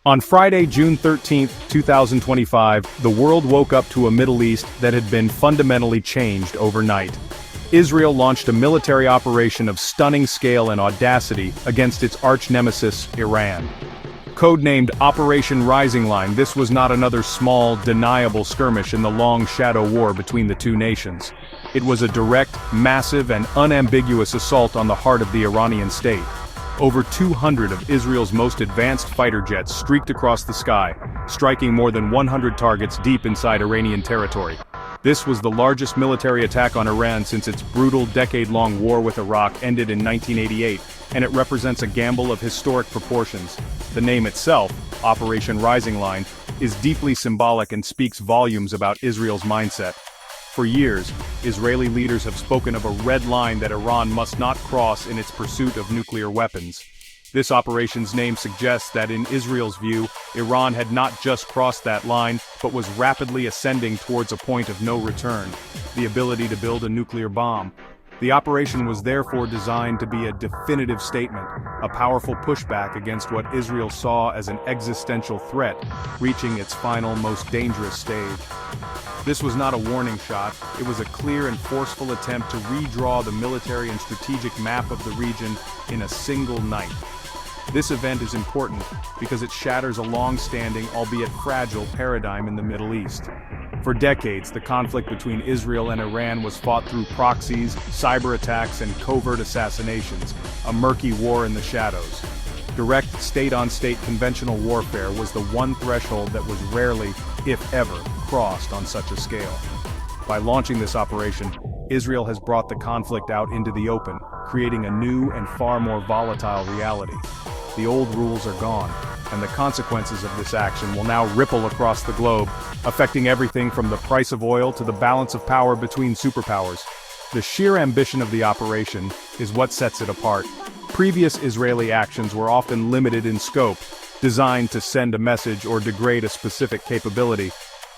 On Friday, June 13, 2025, the world woke up to a Middle East that had been fundamentally changed overnight. Israel launched a military operation of stunning scale and audacity against its arch-nemesis, Iran. Codenamed Operation Rising Line, this was not another small, deniable skirmish in the long shadow war between the two nations. It was a direct, massive and unambiguous assault on the heart of the Iranian state. Over 200 of Israel's most advanced fighter jets streaked across the sky, striking more than 100 targets deep inside Iranian territory. This was the largest military attack on Iran since its brutal decade-long war with Iraq ended in 1988, and it represents a gamble of historic proportions. The name itself, Operation Rising Line, is deeply symbolic and speaks volumes about Israel's mindset. For years, Israeli leaders have spoken of a red line that Iran must not cross in its pursuit of nuclear weapons. This operation's name suggests that in Israel's view, Iran had not just crossed that line, but was rapidly ascending towards a point of no return, the ability to build a nuclear bomb. The operation was therefore designed to be a definitive statement, a powerful pushback against what Israel saw as an existential threat, reaching its final, most dangerous stage. This was not a warning shot, it was a clear and forceful attempt to redraw the military and strategic map of the region in a single night. This event is important because it shatters a long-standing, albeit fragile, paradigm in the Middle East. For decades, the conflict between Israel and Iran was fought through proxies, cyber attacks, and covert assassinations, a murky war in the shadows. Direct state-on-state conventional warfare was the one threshold that was rarely, if ever, crossed on such a scale. By launching this operation, Israel has brought the conflict out into the open, creating a new and far more volatile reality. The old rules are gone, and the consequences of this action will now ripple across the globe, affecting everything from the price of oil to the balance of power between superpowers. The sheer ambition of the operation is what sets it apart. Previous Israeli actions were often limited in scope, designed to send a message or degrade a specific capability.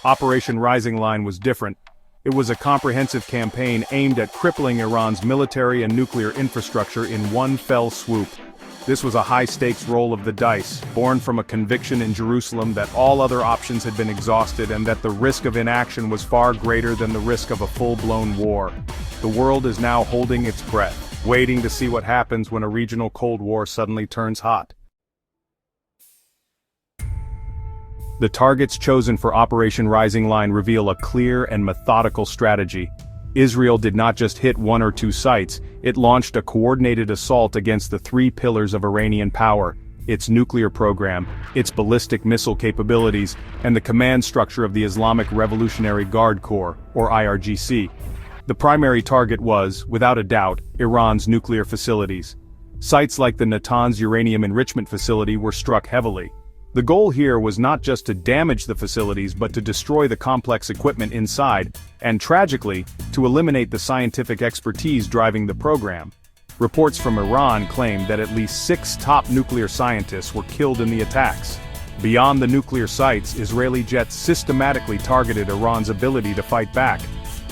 Operation Rising Line was different. It was a comprehensive campaign aimed at crippling Iran's military and nuclear infrastructure in one fell swoop. This was a high-stakes roll of the dice, born from a conviction in Jerusalem that all other options had been exhausted and that the risk of inaction was far greater than the risk of a full-blown war. The world is now holding its breath, waiting to see what happens when a regional Cold War suddenly turns hot. The targets chosen for Operation Rising Line reveal a clear and methodical strategy. Israel did not just hit one or two sites, it launched a coordinated assault against the three pillars of Iranian power: its nuclear program, its ballistic missile capabilities, and the command structure of the Islamic Revolutionary Guard Corps, or IRGC. The primary target was, without a doubt, Iran's nuclear facilities. Sites like the Natanz uranium enrichment facility were struck heavily. The goal here was not just to damage the facilities but to destroy the complex equipment inside, and tragically, to eliminate the scientific expertise driving the program. Reports from Iran claim that at least 6 top nuclear scientists were killed in the attacks. Beyond the nuclear sites, Israeli jets systematically targeted Iran's ability to fight back.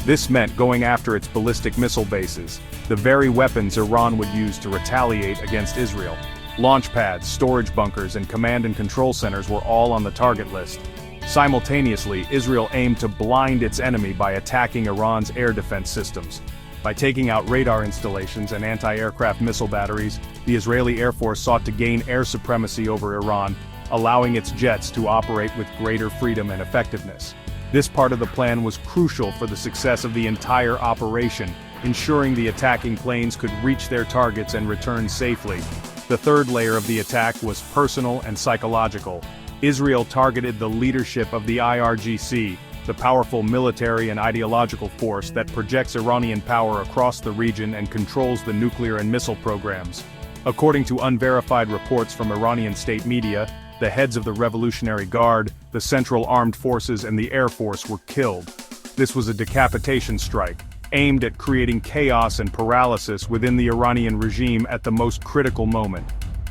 This meant going after its ballistic missile bases, the very weapons Iran would use to retaliate against Israel. Launch pads, storage bunkers, and command and control centers were all on the target list. Simultaneously, Israel aimed to blind its enemy by attacking Iran's air defense systems. By taking out radar installations and anti-aircraft missile batteries, the Israeli Air Force sought to gain air supremacy over Iran, allowing its jets to operate with greater freedom and effectiveness. This part of the plan was crucial for the success of the entire operation, ensuring the attacking planes could reach their targets and return safely. The third layer of the attack was personal and psychological. Israel targeted the leadership of the IRGC, the powerful military and ideological force that projects Iranian power across the region and controls the nuclear and missile programs. According to unverified reports from Iranian state media, the heads of the Revolutionary Guard, the Central Armed Forces, and the Air Force were killed. This was a decapitation strike, aimed at creating chaos and paralysis within the Iranian regime at the most critical moment.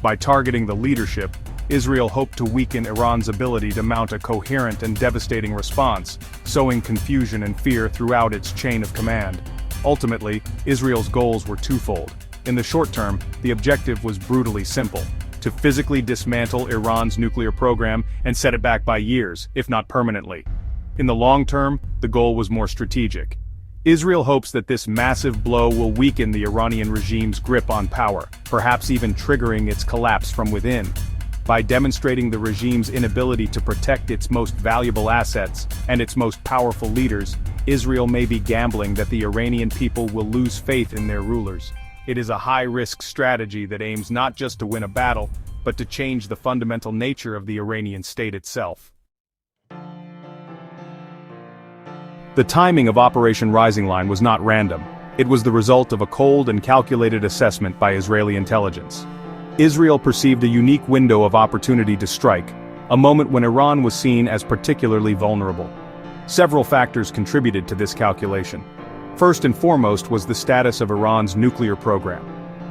By targeting the leadership, Israel hoped to weaken Iran's ability to mount a coherent and devastating response, sowing confusion and fear throughout its chain of command. Ultimately, Israel's goals were twofold. In the short term, the objective was brutally simple: to physically dismantle Iran's nuclear program and set it back by years, if not permanently. In the long term, the goal was more strategic. Israel hopes that this massive blow will weaken the Iranian regime's grip on power, perhaps even triggering its collapse from within. By demonstrating the regime's inability to protect its most valuable assets and its most powerful leaders, Israel may be gambling that the Iranian people will lose faith in their rulers. It is a high-risk strategy that aims not just to win a battle, but to change the fundamental nature of the Iranian state itself. The timing of Operation Rising Line was not random. It was the result of a cold and calculated assessment by Israeli intelligence. Israel perceived a unique window of opportunity to strike, a moment when Iran was seen as particularly vulnerable. Several factors contributed to this calculation. First and foremost was the status of Iran's nuclear program.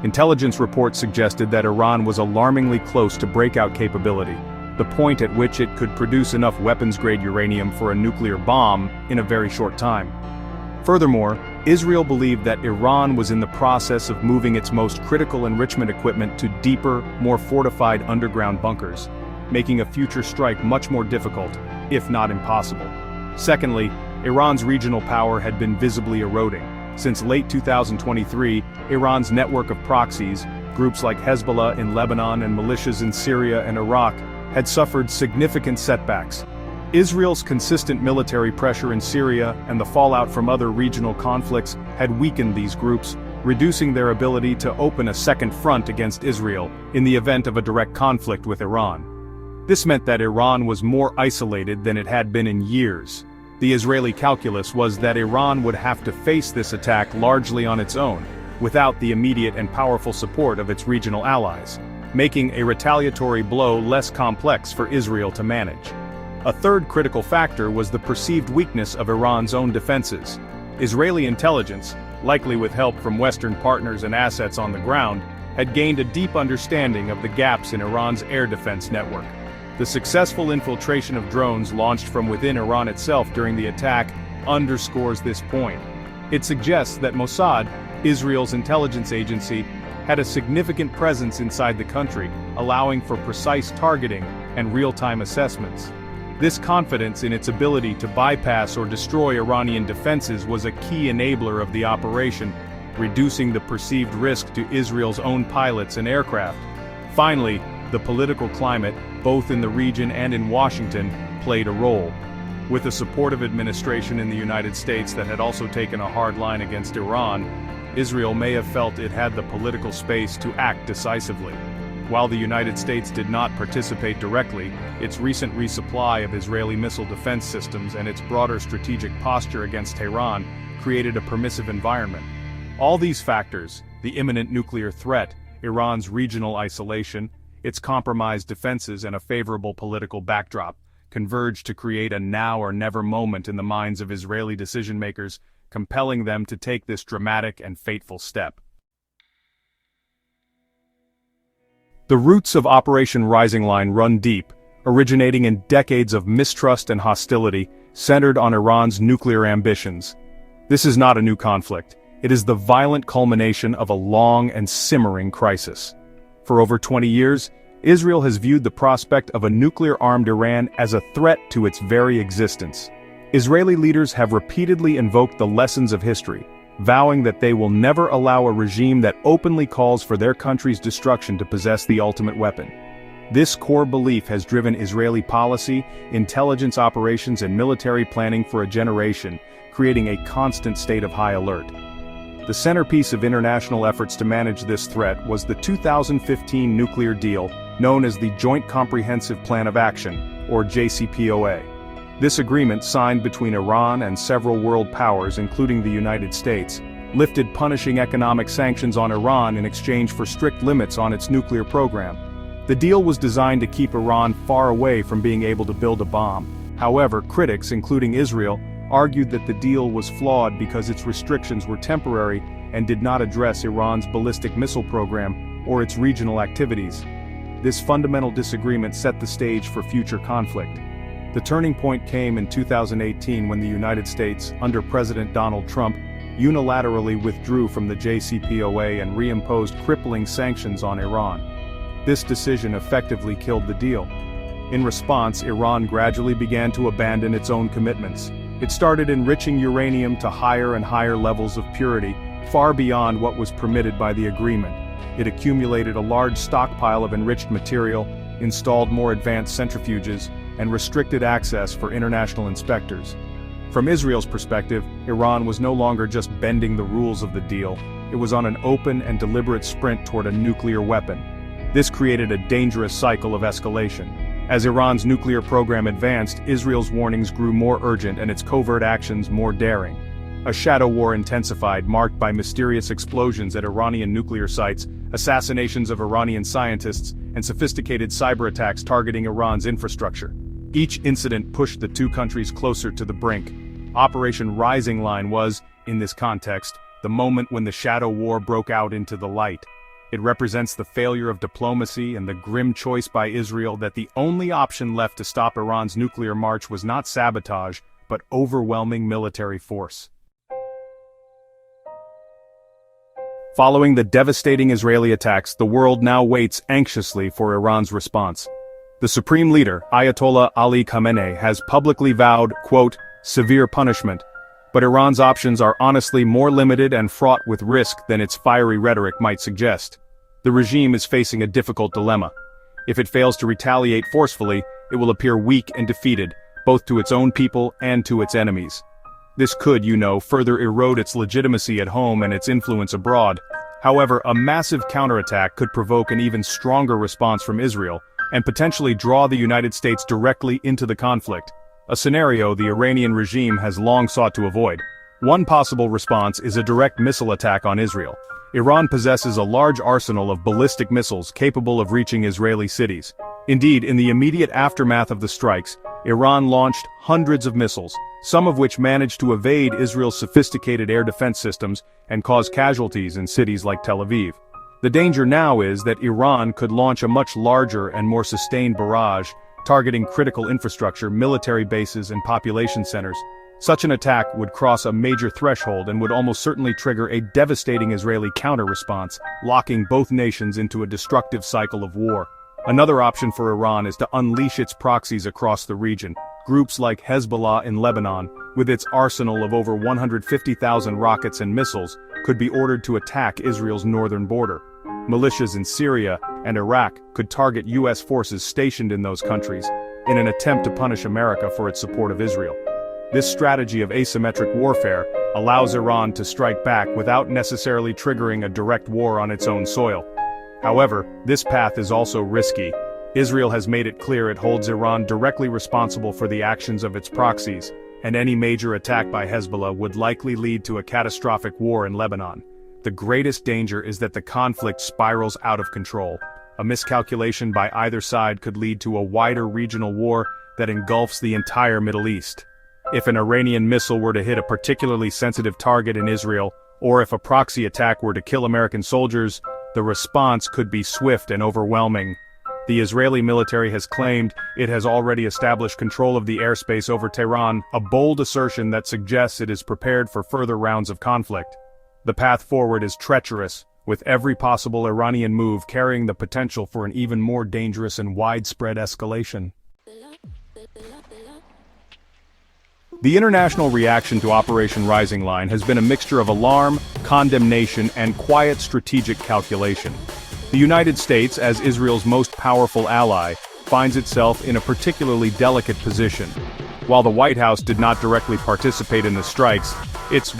Intelligence reports suggested that Iran was alarmingly close to breakout capability, the point at which it could produce enough weapons-grade uranium for a nuclear bomb in a very short time. Furthermore, Israel believed that Iran was in the process of moving its most critical enrichment equipment to deeper, more fortified underground bunkers, making a future strike much more difficult, if not impossible. Secondly, Iran's regional power had been visibly eroding. Since late 2023, Iran's network of proxies, groups like Hezbollah in Lebanon and militias in Syria and Iraq, had suffered significant setbacks. Israel's consistent military pressure in Syria and the fallout from other regional conflicts had weakened these groups, reducing their ability to open a second front against Israel in the event of a direct conflict with Iran. This meant that Iran was more isolated than it had been in years. The Israeli calculus was that Iran would have to face this attack largely on its own, without the immediate and powerful support of its regional allies, making a retaliatory blow less complex for Israel to manage. A third critical factor was the perceived weakness of Iran's own defenses. Israeli intelligence, likely with help from Western partners and assets on the ground, had gained a deep understanding of the gaps in Iran's air defense network. The successful infiltration of drones launched from within Iran itself during the attack underscores this point. It suggests that Mossad, Israel's intelligence agency, had a significant presence inside the country, allowing for precise targeting and real-time assessments. This confidence in its ability to bypass or destroy Iranian defenses was a key enabler of the operation, reducing the perceived risk to Israel's own pilots and aircraft. Finally, the political climate, both in the region and in Washington, played a role. With a supportive administration in the United States that had also taken a hard line against Iran, Israel may have felt it had the political space to act decisively. While the United States did not participate directly, its recent resupply of Israeli missile defense systems and its broader strategic posture against Tehran created a permissive environment. All these factors, the imminent nuclear threat, Iran's regional isolation, its compromised defenses and a favorable political backdrop, converged to create a now-or-never moment in the minds of Israeli decision-makers, compelling them to take this dramatic and fateful step. The roots of Operation Rising Line run deep, originating in decades of mistrust and hostility centered on Iran's nuclear ambitions. This is not a new conflict. It is the violent culmination of a long and simmering crisis. For over 20 years, Israel has viewed the prospect of a nuclear-armed Iran as a threat to its very existence. Israeli leaders have repeatedly invoked the lessons of history, vowing that they will never allow a regime that openly calls for their country's destruction to possess the ultimate weapon. This core belief has driven Israeli policy, intelligence operations and military planning for a generation, creating a constant state of high alert. The centerpiece of international efforts to manage this threat was the 2015 nuclear deal, known as the Joint Comprehensive Plan of Action, or JCPOA. This agreement, signed between Iran and several world powers including the United States, lifted punishing economic sanctions on Iran in exchange for strict limits on its nuclear program. The deal was designed to keep Iran far away from being able to build a bomb. However, critics, including Israel, argued that the deal was flawed because its restrictions were temporary and did not address Iran's ballistic missile program or its regional activities. This fundamental disagreement set the stage for future conflict. The turning point came in 2018 when the United States, under President Donald Trump, unilaterally withdrew from the JCPOA and reimposed crippling sanctions on Iran. This decision effectively killed the deal. In response, Iran gradually began to abandon its own commitments. It started enriching uranium to higher and higher levels of purity, far beyond what was permitted by the agreement. It accumulated a large stockpile of enriched material, installed more advanced centrifuges, and restricted access for international inspectors. From Israel's perspective, Iran was no longer just bending the rules of the deal, it was on an open and deliberate sprint toward a nuclear weapon. This created a dangerous cycle of escalation. As Iran's nuclear program advanced, Israel's warnings grew more urgent and its covert actions more daring. A shadow war intensified, marked by mysterious explosions at Iranian nuclear sites, assassinations of Iranian scientists, and sophisticated cyber attacks targeting Iran's infrastructure. Each incident pushed the two countries closer to the brink. Operation Rising Line was, in this context, the moment when the shadow war broke out into the light. It represents the failure of diplomacy and the grim choice by Israel that the only option left to stop Iran's nuclear march was not sabotage, but overwhelming military force. Following the devastating Israeli attacks, the world now waits anxiously for Iran's response. The supreme leader, Ayatollah Ali Khamenei, has publicly vowed, quote, severe punishment. But Iran's options are honestly more limited and fraught with risk than its fiery rhetoric might suggest. The regime is facing a difficult dilemma. If it fails to retaliate forcefully, it will appear weak and defeated, both to its own people and to its enemies. This could, further erode its legitimacy at home and its influence abroad. However, a massive counterattack could provoke an even stronger response from Israel, and potentially draw the United States directly into the conflict. A scenario the Iranian regime has long sought to avoid. One possible response is a direct missile attack on Israel. Iran possesses a large arsenal of ballistic missiles capable of reaching Israeli cities. Indeed, in the immediate aftermath of the strikes, Iran launched hundreds of missiles, some of which managed to evade Israel's sophisticated air defense systems and cause casualties in cities like Tel Aviv. The danger now is that Iran could launch a much larger and more sustained barrage, targeting critical infrastructure, military bases, and population centers. Such an attack would cross a major threshold and would almost certainly trigger a devastating Israeli counter-response, locking both nations into a destructive cycle of war. Another option for Iran is to unleash its proxies across the region. Groups like Hezbollah in Lebanon, with its arsenal of over 150,000 rockets and missiles, could be ordered to attack Israel's northern border. Militias in Syria and Iraq could target U.S. forces stationed in those countries, in an attempt to punish America for its support of Israel. This strategy of asymmetric warfare allows Iran to strike back without necessarily triggering a direct war on its own soil. However, this path is also risky. Israel has made it clear it holds Iran directly responsible for the actions of its proxies, and any major attack by Hezbollah would likely lead to a catastrophic war in Lebanon. The greatest danger is that the conflict spirals out of control. A miscalculation by either side could lead to a wider regional war that engulfs the entire Middle East. If an Iranian missile were to hit a particularly sensitive target in Israel, or if a proxy attack were to kill American soldiers, the response could be swift and overwhelming. The Israeli military has claimed it has already established control of the airspace over Tehran, a bold assertion that suggests it is prepared for further rounds of conflict. The path forward is treacherous, with every possible Iranian move carrying the potential for an even more dangerous and widespread escalation. The international reaction to Operation Rising Line has been a mixture of alarm, condemnation, and quiet strategic calculation. The United States, as Israel's most powerful ally, finds itself in a particularly delicate position. While the White House did not directly participate in the strikes, it's,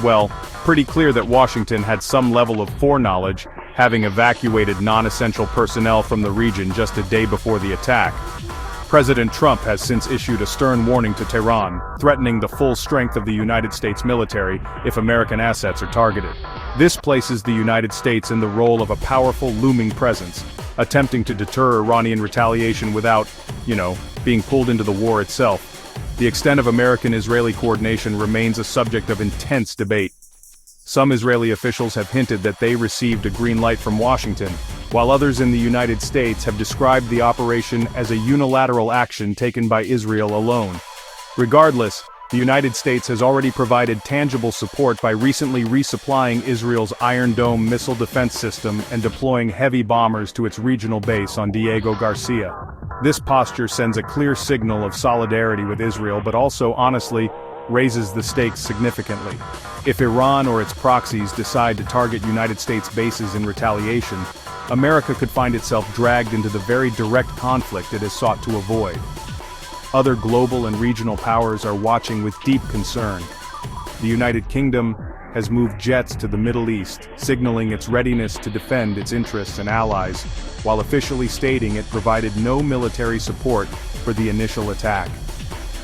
pretty clear that Washington had some level of foreknowledge, having evacuated non-essential personnel from the region just a day before the attack. President Trump has since issued a stern warning to Tehran, threatening the full strength of the United States military if American assets are targeted. This places the United States in the role of a powerful looming presence, attempting to deter Iranian retaliation without, being pulled into the war itself. The extent of American-Israeli coordination remains a subject of intense debate. Some Israeli officials have hinted that they received a green light from Washington, while others in the United States have described the operation as a unilateral action taken by Israel alone. Regardless, The United States has already provided tangible support by recently resupplying Israel's Iron Dome missile defense system and deploying heavy bombers to its regional base on Diego Garcia. This posture sends a clear signal of solidarity with Israel, but also, honestly, raises the stakes significantly. If Iran or its proxies decide to target United States bases in retaliation, America could find itself dragged into the very direct conflict it has sought to avoid. Other global and regional powers are watching with deep concern. The United Kingdom has moved jets to the Middle East, signaling its readiness to defend its interests and allies, while officially stating it provided no military support for the initial attack.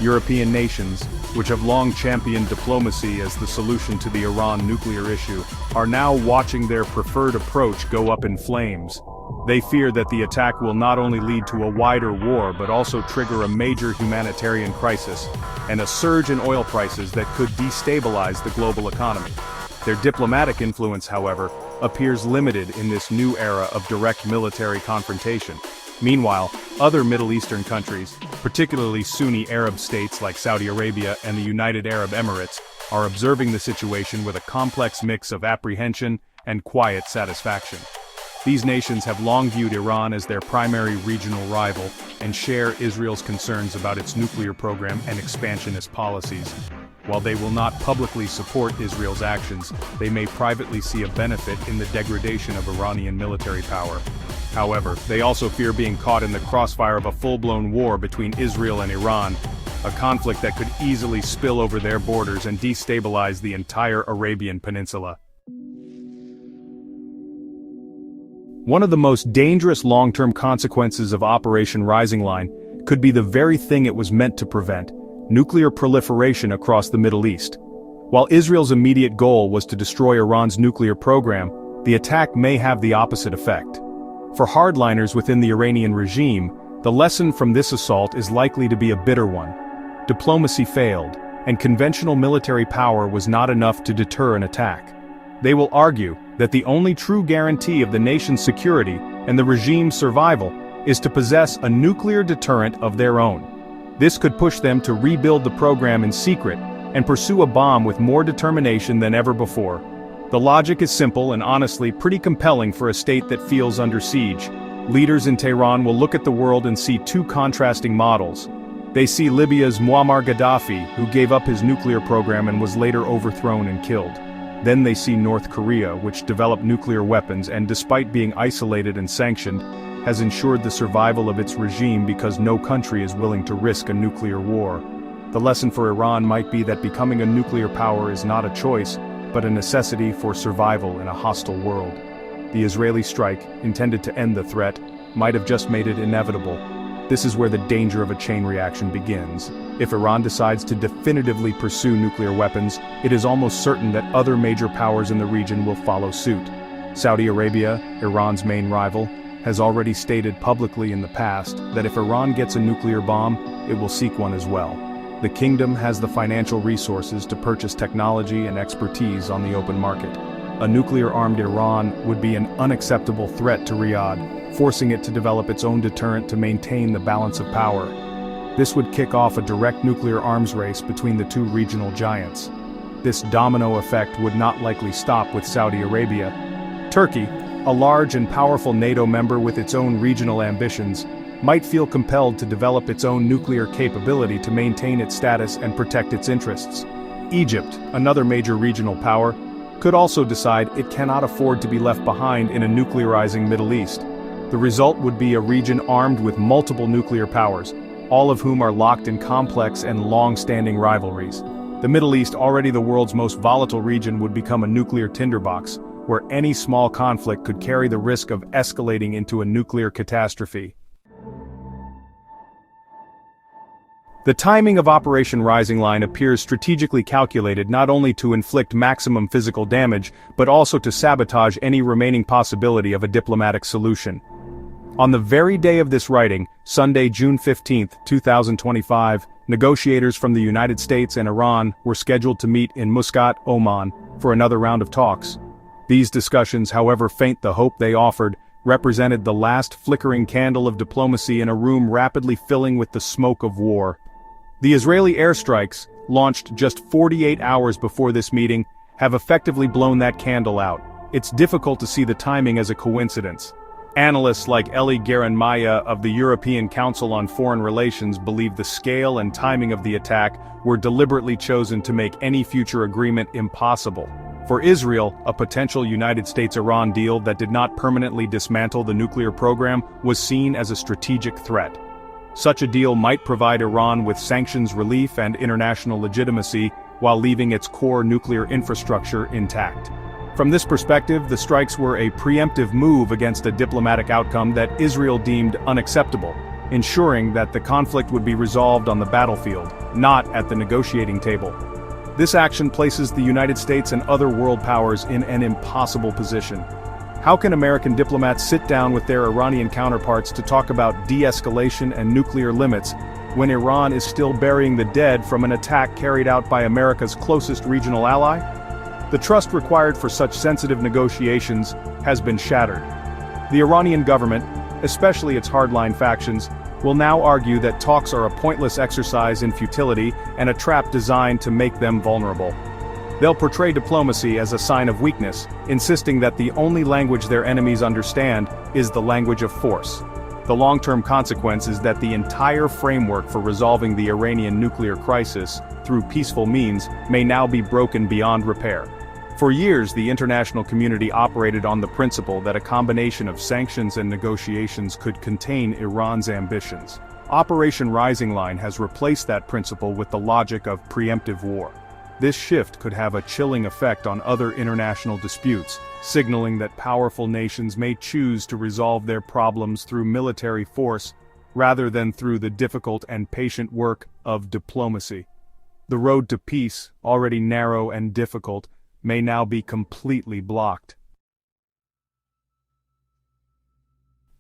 European nations, which have long championed diplomacy as the solution to the Iran nuclear issue, are now watching their preferred approach go up in flames. They fear that the attack will not only lead to a wider war but also trigger a major humanitarian crisis and a surge in oil prices that could destabilize the global economy. Their diplomatic influence, however, appears limited in this new era of direct military confrontation. Meanwhile, other Middle Eastern countries, particularly Sunni Arab states like Saudi Arabia and the United Arab Emirates, are observing the situation with a complex mix of apprehension and quiet satisfaction. These nations have long viewed Iran as their primary regional rival and share Israel's concerns about its nuclear program and expansionist policies. While they will not publicly support Israel's actions, they may privately see a benefit in the degradation of Iranian military power. However, they also fear being caught in the crossfire of a full-blown war between Israel and Iran, a conflict that could easily spill over their borders and destabilize the entire Arabian Peninsula. One of the most dangerous long-term consequences of Operation Rising Line could be the very thing it was meant to prevent: nuclear proliferation across the Middle East. While Israel's immediate goal was to destroy Iran's nuclear program, the attack may have the opposite effect. For hardliners within the Iranian regime, the lesson from this assault is likely to be a bitter one. Diplomacy failed, and conventional military power was not enough to deter an attack. They will argue that the only true guarantee of the nation's security and the regime's survival is to possess a nuclear deterrent of their own. This could push them to rebuild the program in secret and pursue a bomb with more determination than ever before. The logic is simple and honestly pretty compelling for a state that feels under siege. Leaders in Tehran will look at the world and see two contrasting models. They see Libya's Muammar Gaddafi, who gave up his nuclear program and was later overthrown and killed. Then they see North Korea, which developed nuclear weapons and, despite being isolated and sanctioned, has ensured the survival of its regime because no country is willing to risk a nuclear war. The lesson for Iran might be that becoming a nuclear power is not a choice, but a necessity for survival in a hostile world. The Israeli strike, intended to end the threat, might have just made it inevitable. This is where the danger of a chain reaction begins. If Iran decides to definitively pursue nuclear weapons, it is almost certain that other major powers in the region will follow suit. Saudi Arabia, Iran's main rival, has already stated publicly in the past that if Iran gets a nuclear bomb, it will seek one as well. The kingdom has the financial resources to purchase technology and expertise on the open market. A nuclear-armed Iran would be an unacceptable threat to Riyadh, forcing it to develop its own deterrent to maintain the balance of power. This would kick off a direct nuclear arms race between the two regional giants. This domino effect would not likely stop with Saudi Arabia. Turkey, a large and powerful NATO member with its own regional ambitions, might feel compelled to develop its own nuclear capability to maintain its status and protect its interests. Egypt, another major regional power, could also decide it cannot afford to be left behind in a nuclearizing Middle East. The result would be a region armed with multiple nuclear powers, all of whom are locked in complex and long-standing rivalries. The Middle East, already the world's most volatile region, would become a nuclear tinderbox, where any small conflict could carry the risk of escalating into a nuclear catastrophe. The timing of Operation Rising Line appears strategically calculated not only to inflict maximum physical damage, but also to sabotage any remaining possibility of a diplomatic solution. On the very day of this writing, Sunday, June 15, 2025, negotiators from the United States and Iran were scheduled to meet in Muscat, Oman, for another round of talks. These discussions, however faint the hope they offered, represented the last flickering candle of diplomacy in a room rapidly filling with the smoke of war. The Israeli airstrikes, launched just 48 hours before this meeting, have effectively blown that candle out. It's difficult to see the timing as a coincidence. Analysts like Eli Gerenmaya of the European Council on Foreign Relations believe the scale and timing of the attack were deliberately chosen to make any future agreement impossible. For Israel, a potential United States-Iran deal that did not permanently dismantle the nuclear program was seen as a strategic threat. Such a deal might provide Iran with sanctions relief and international legitimacy while leaving its core nuclear infrastructure intact. From this perspective, the strikes were a preemptive move against a diplomatic outcome that Israel deemed unacceptable, ensuring that the conflict would be resolved on the battlefield, not at the negotiating table. This action places the United States and other world powers in an impossible position. How can American diplomats sit down with their Iranian counterparts to talk about de-escalation and nuclear limits when Iran is still burying the dead from an attack carried out by America's closest regional ally? The trust required for such sensitive negotiations has been shattered. The Iranian government, especially its hardline factions, will now argue that talks are a pointless exercise in futility and a trap designed to make them vulnerable. They'll portray diplomacy as a sign of weakness, insisting that the only language their enemies understand is the language of force. The long-term consequence is that the entire framework for resolving the Iranian nuclear crisis, through peaceful means, may now be broken beyond repair. For years, the international community operated on the principle that a combination of sanctions and negotiations could contain Iran's ambitions. Operation Rising Line has replaced that principle with the logic of preemptive war. This shift could have a chilling effect on other international disputes, signaling that powerful nations may choose to resolve their problems through military force, rather than through the difficult and patient work of diplomacy. The road to peace, already narrow and difficult, may now be completely blocked.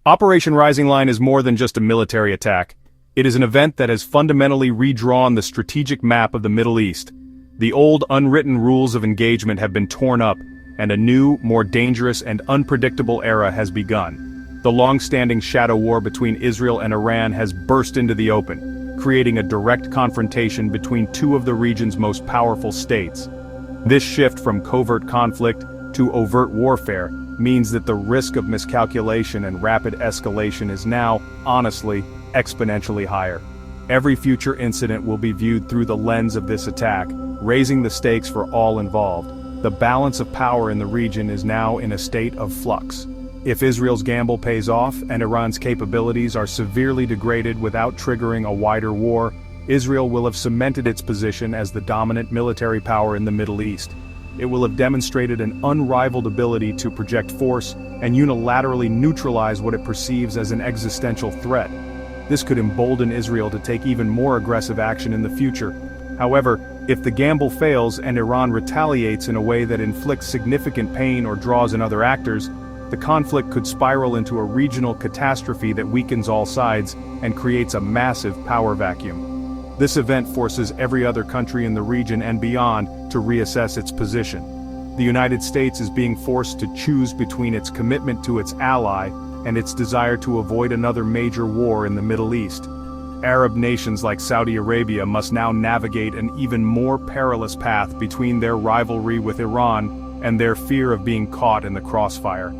Operation Rising Line is more than just a military attack. It is an event that has fundamentally redrawn the strategic map of the Middle East. The old unwritten rules of engagement have been torn up, and a new, more dangerous and unpredictable era has begun. The long-standing shadow war between Israel and Iran has burst into the open, creating a direct confrontation between two of the region's most powerful states. This shift from covert conflict to overt warfare means that the risk of miscalculation and rapid escalation is now, honestly, exponentially higher. Every future incident will be viewed through the lens of this attack, raising the stakes for all involved. The balance of power in the region is now in a state of flux. If Israel's gamble pays off and Iran's capabilities are severely degraded without triggering a wider war, Israel will have cemented its position as the dominant military power in the Middle East. It will have demonstrated an unrivaled ability to project force and unilaterally neutralize what it perceives as an existential threat. This could embolden Israel to take even more aggressive action in the future. However, if the gamble fails and Iran retaliates in a way that inflicts significant pain or draws in other actors, the conflict could spiral into a regional catastrophe that weakens all sides and creates a massive power vacuum. This event forces every other country in the region and beyond to reassess its position. The United States is being forced to choose between its commitment to its ally and its desire to avoid another major war in the Middle East. Arab nations like Saudi Arabia must now navigate an even more perilous path between their rivalry with Iran and their fear of being caught in the crossfire.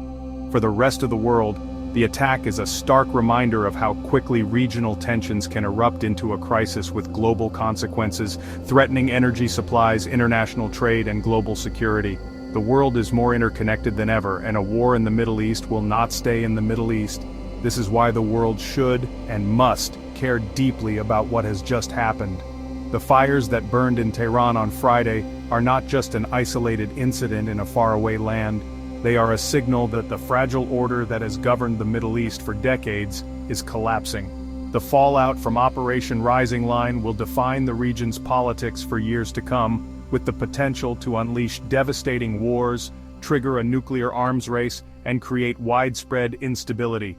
For the rest of the world, the attack is a stark reminder of how quickly regional tensions can erupt into a crisis with global consequences, threatening energy supplies, international trade, and global security. The world is more interconnected than ever, and a war in the Middle East will not stay in the Middle East. This is why the world should and must care deeply about what has just happened. The fires that burned in Tehran on Friday are not just an isolated incident in a faraway land. They are a signal that the fragile order that has governed the Middle East for decades is collapsing. The fallout from Operation Rising Line will define the region's politics for years to come, with the potential to unleash devastating wars, trigger a nuclear arms race, and create widespread instability.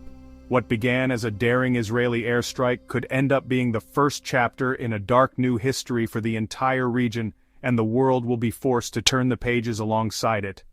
What began as a daring Israeli airstrike could end up being the first chapter in a dark new history for the entire region, and the world will be forced to turn the pages alongside it.